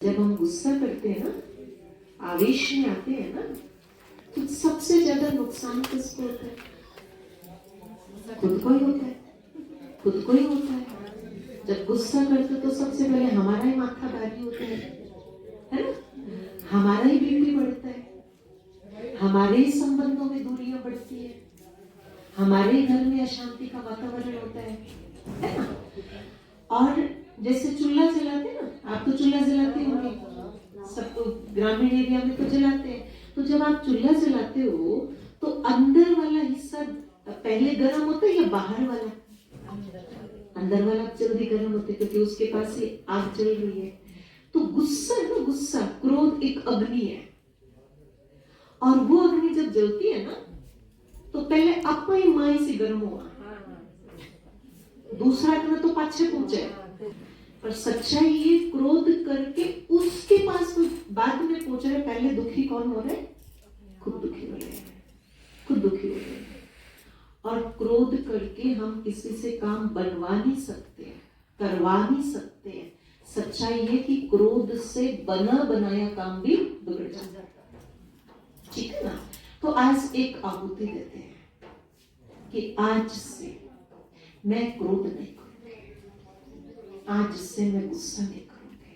जब हम गुस्सा करते हैं ना, आवेश में आते हैं ना, तो सबसे ज्यादा नुकसान किसको होता है? खुद को ही होता है, खुद को ही होता है। जब गुस्सा करते तो सबसे पहले हमारा ही माथा भारी होता है ना? हमारा ही बीपी बढ़ता है, हमारे ही संबंधों में दूरियां बढ़ती है, हमारे ही घर में अशांति का वातावरण होता है ना? और जैसे चूल्हा जलाते ना, आप तो चूल्हा जलाते होंगे, सब तो ग्रामीण एरिया में तो जलाते हैं। तो जब आप चूल्हा जलाते हो तो अंदर वाला हिस्सा पहले गर्म होता है या बाहर वाला? अंदर वाला जल्दी गर्म होता है क्योंकि उसके पास ही आग जल रही है। तो गुस्सा है ना, गुस्सा, क्रोध एक अग्नि है, और वो अग्नि जब जलती है ना तो पहले आपका ही माई से गर्म हुआ, दूसरा अग्नि तो पाछे पहुंचे। पर सच्चाई ये, क्रोध करके उसके पास तो बाद में पहुंच रहे, पहले दुखी कौन हो रहे? खुद दुखी हो रहे हैं, खुद दुखी हो रहे हैं। और क्रोध करके हम किसी से काम बनवा नहीं सकते, करवा नहीं सकते हैं। सच्चाई है कि क्रोध से बना बनाया काम भी बिगड़ जाता है, ठीक है ना? तो आज एक आहुति देते हैं कि आज से मैं क्रोध नहीं करूंगी, आज से मैं गुस्सा नहीं करूंगी।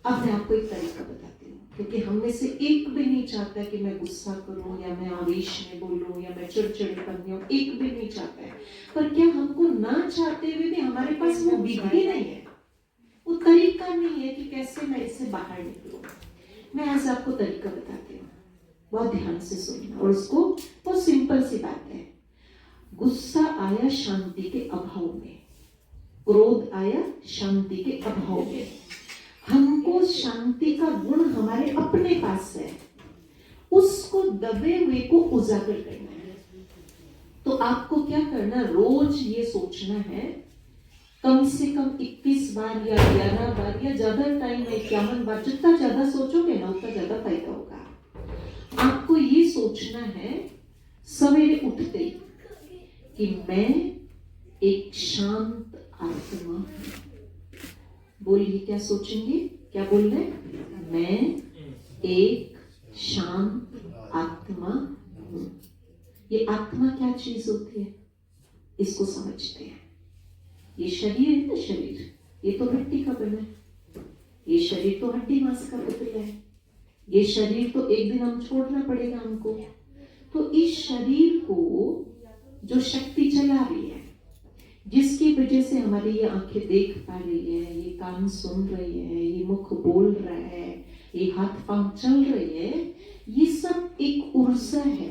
अब मैं आपको एक तरीका बताती हूँ, क्योंकि हम में से एक भी नहीं चाहता कि मैं गुस्सा करूं या मैं आवेश में बोलूं या मैं चिड़चिड़ापन हूं, एक भी नहीं चाहता है। पर क्या हमको ना चाहते हुए भी हमारे पास वो विधि नहीं है, वो तरीका नहीं है कि कैसे मैं इससे बाहर निकलूं? मैं आज आपको तरीका बताती हूँ, बहुत ध्यान से सुनना। और उसको बहुत सिंपल सी बात है, गुस्सा आया शांति के अभाव में, क्रोध आया शांति के अभाव में। हमको शांति का गुण हमारे अपने पास है, उसको दबे हुए को उजागर करना है। तो आपको क्या करना, रोज ये सोचना है, कम से कम 21 बार या 11 बार या ज्यादा टाइम है 51 बार, जितना ज्यादा सोचोगे ना उतना ज्यादा फायदा होगा। आपको ये सोचना है सवेरे उठते ही कि मैं एक शांत आत्मा हूं। बोलिए, क्या सोचेंगे, क्या बोल रहे? मैं एक शांत आत्मा हूं। ये आत्मा क्या चीज होती है, इसको समझते हैं। ये शरीर है ना, शरीर ये तो मिट्टी का बना है, ये शरीर तो हड्डी मांस का पुतला है, ये शरीर तो एक दिन हम छोड़ना पड़ेगा हमको। तो इस शरीर को जो शक्ति चला रही है, जिसकी वजह से हमारी ये आंखें देख पा रही है, ये कान सुन रही है, ये मुख बोल रहा है, ये हाथ पांव चल रही है, ये सब एक ऊर्जा है,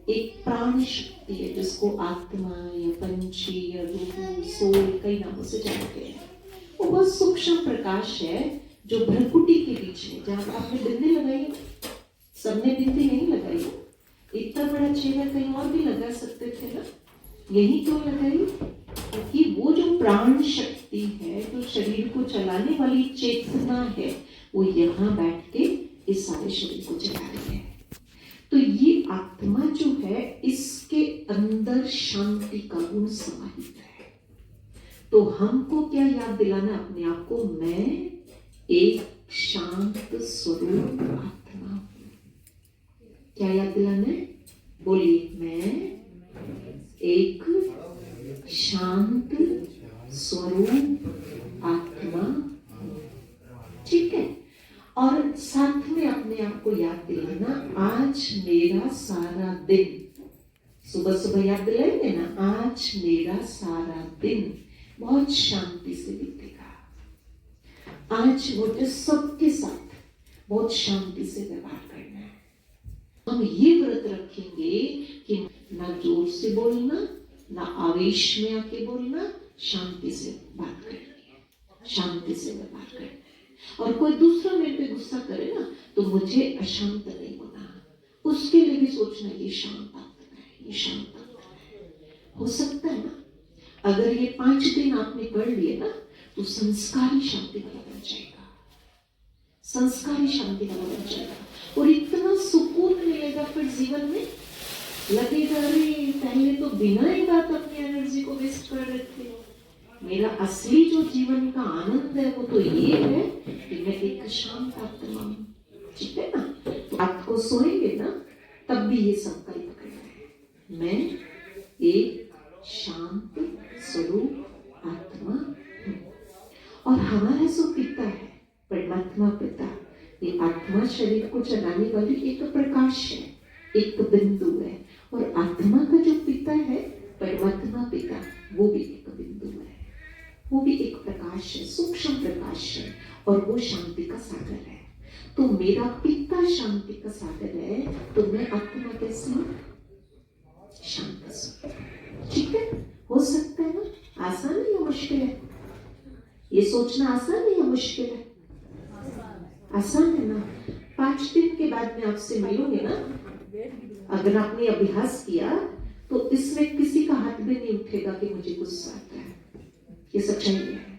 एक प्राण शक्ति है, जिसको आत्मा या पंची या रूह, सोल, कई नामों से जानते हैं। वो बहुत सूक्ष्म प्रकाश है जो भ्रकुटी के बीच में, जहां आपने बिंदी लगाई, सबने बिंदी नहीं लगाई, इतना बड़ा चेहरा कहीं और भी लगा सकते थे ना, यही क्यों लगाई? क्योंकि वो जो प्राण शक्ति है, जो शरीर को चलाने वाली चेतना है, वो यहाँ बैठ के इस सारे शरीर को चला रही है। तो ये आत्मा जो है, इसके अंदर शांति का गुण समाहित है। तो हमको क्या याद दिलाना अपने आप को, मैं एक शांत स्वरूप आत्मा हूं। क्या याद दिलाना है? बोलिए, मैं एक शांत स्वरूप आत्मा, ठीक है? और साथ में अपने आप को याद दिलाना, आज मेरा सारा दिन, सुबह सुबह याद दिलाएंगे ना, आज मेरा सारा दिन बहुत शांति से बीतेगा। आज मुझे सबके साथ बहुत शांति से व्यवहार करना है। हम ये व्रत रखेंगे कि ना जोर से बोलना, ना आवेश में आके बोलना, शांति से बात करनी है, शांति से व्यवहार करना है। और कोई दूसरा मेरे पे गुस्सा करे ना, तो मुझे अशांत नहीं होना, उसके लिए भी सोचना ये शांत आत्मा है, ये शांत आत्मा है। हो सकता है ना, अगर ये 5 दिन आपने कर लिए ना, तो संस्कारी शांति वाला बन जाएगा, संस्कारी शांति वाला बन जाएगा। और इतना सुकून मिलेगा फिर जीवन में, लगेगा अरे पहले तो बिना ही बात अपनी एनर्जी को वेस्ट कर रहे थे, मेरा असली जो जीवन का आनंद है वो तो ये है कि मैं एक शांत आत्मा हूं, ठीक है ना। तो रात को सोएंगे ना तब भी ये संकल्प करना है, मैं एक शांत स्वरूप आत्मा हूं। और हमारा जो पिता है परमात्मा पिता, ये आत्मा शरीर को चलाने वाली एक प्रकाश है, एक बिंदु है। और आत्मा का जो पिता है परमात्मा पिता, वो भी एक बिंदु है, वो भी एक प्रकाश है, सूक्ष्म प्रकाश है, और वो शांति का सागर है। तो मेरा पिता शांति का सागर है, तो मैं आत्मा कैसी हूं? शांत से, ठीक है। हो सकता है ना? आसान है या मुश्किल है? ये सोचना आसान है या मुश्किल है? आसान है ना। 5 दिन के बाद में आपसे मिलूंगी ना, अगर आपने अभ्यास किया तो इसमें किसी का हाथ भी नहीं उठेगा कि मुझे गुस्सा आता है, ये सच्चाई है।